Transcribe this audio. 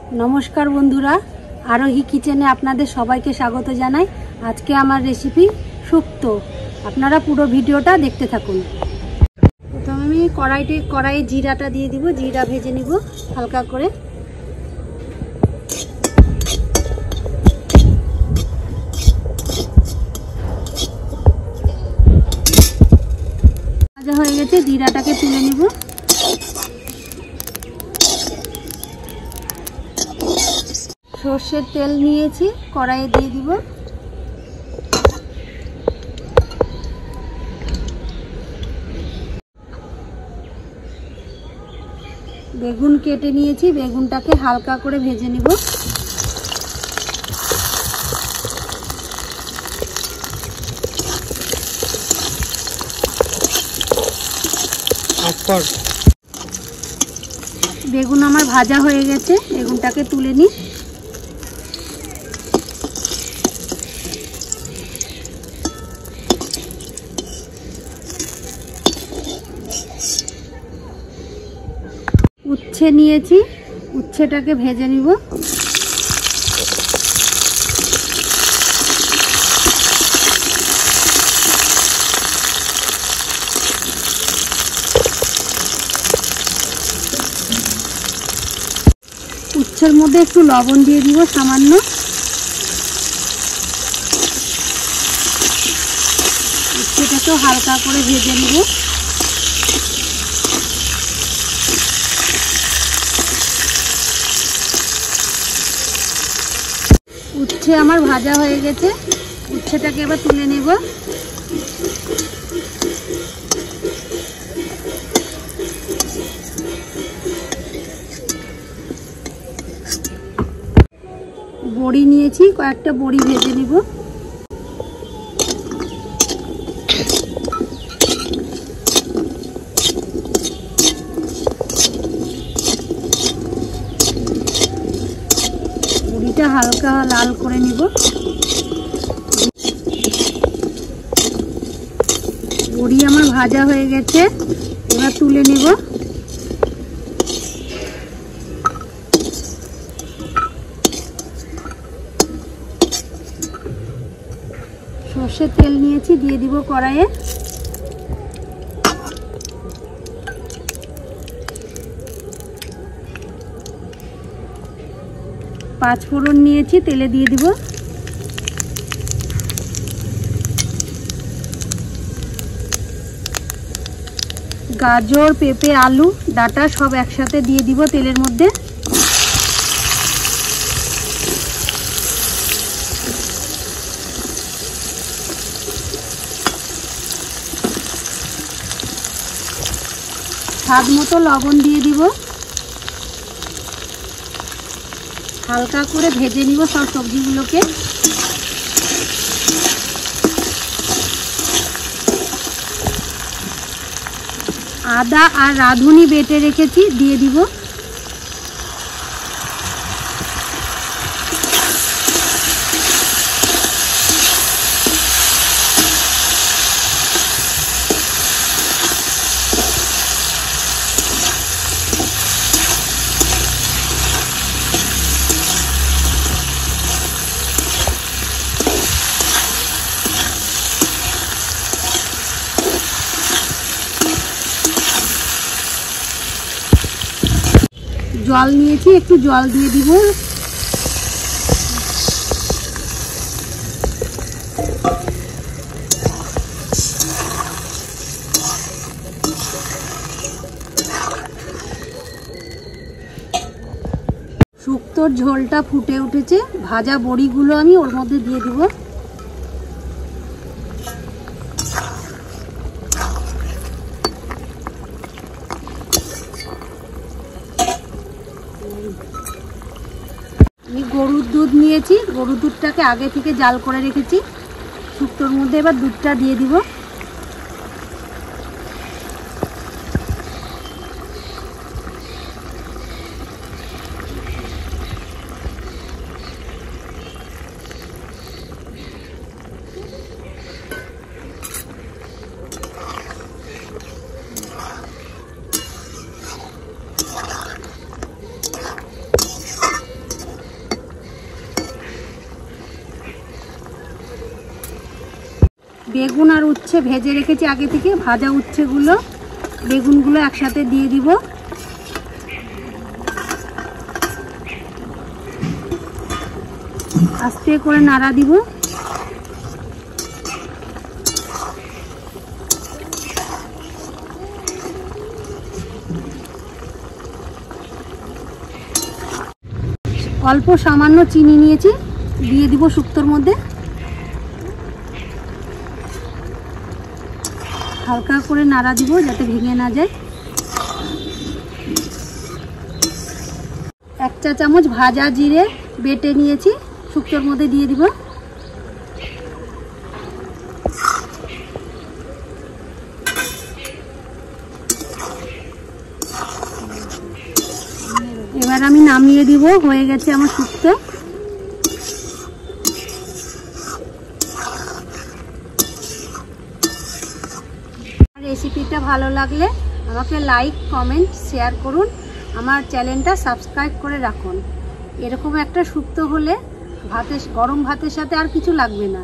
नमस्कार बंधुरा आरोही किचेने आपनादेर सबाइके स्वागत जानाई। आज के आमार रेसिपि शुक्तो, आपनारा पुरो भिडियोटा देखते थाकुन। प्रथमे आमि कड़ाई जिराटा दिए दिब, जिरा भेजे निब हालका करे। भाजा हये गेছে, जिराटाके तुले निब। সরষের তেল নিয়েছি, কড়াইয়ে দিয়ে দিব। বেগুন কেটে নিয়েছি, বেগুনটাকে হালকা করে ভেজে নিব। বেগুন আমার ভাজা হয়ে গেছে, বেগুনটাকে তুলে নিই। উচ্ছে নিয়েছি, উচ্ছেটাকে ভেজে নিব। উচ্ছের মধ্যে একটু লবণ দিয়ে দিব সামান্য। উচ্ছেটাকেও হালকা করে ভেজে নিব। উচ্ছে আমার ভাজা হয়ে গেছে, উচ্ছেটাকে এবার তুলে নেব। বড়ি নিয়েছি, কয়েকটা বড়ি ভেজে নিব। বড়িটা হালকা লাল করে নিব। বড়ি আমার ভাজা হয়ে গেছে, এবার তুলে নিব। সরষের তেল নিয়েছি, দিয়ে দিব কড়াইয়ে। পাঁচ ফোড়ন নিয়েছি, তেলে দিয়ে দিব। গাজর, পেঁপে, আলু, ডাঁটা সব একসাথে দিয়ে দিব তেলের মধ্যে। স্বাদ মতো লবণ দিয়ে দিব। হালকা করে ভেজে নিব সব সবজিগুলোকে। আদা আর রাঁধুনি বেটে রেখেছি, দিয়ে দিব। জল নিয়েছি, একটু জল দিয়ে দিব। শুক্তোর ঝোলটা ফুটে উঠেছে, ভাজা বড়িগুলো আমি ওর মধ্যে দিয়ে দিব। আমি গরুর দুধ নিয়েছি, গরুর দুধটাকে আগে থেকে জাল করে রেখেছি। শুক্তোর মধ্যে এবার দুধটা দিয়ে দিব। বেগুন আর উচ্ছে ভেজে রেখেছি আগে থেকে, ভাজা উচ্ছেগুলো বেগুনগুলো একসাথে দিয়ে দিব। আস্তে করে নাড়া দিব। অল্প সামান্য চিনি নিয়েছি, দিয়ে দিব শুক্তোর মধ্যে। হালকা করে নাড়া দিব যাতে ভেঙে না যায়। 1 চা চামচ ভাজা জিরে বেটে নিয়েছি, শুক্তোর মধ্যে দিয়ে দিব। এবার আমি নামিয়ে দিব, হয়ে গেছে আমার শুক্তো। রেসিপিটা ভালো লাগলে আমাকে লাইক, কমেন্ট, শেয়ার করুন। আমার চ্যানেলটা সাবস্ক্রাইব করে রাখুন। এরকম একটা শুক্তো হলে গরম ভাতের সাথে আর কিছু লাগবে না।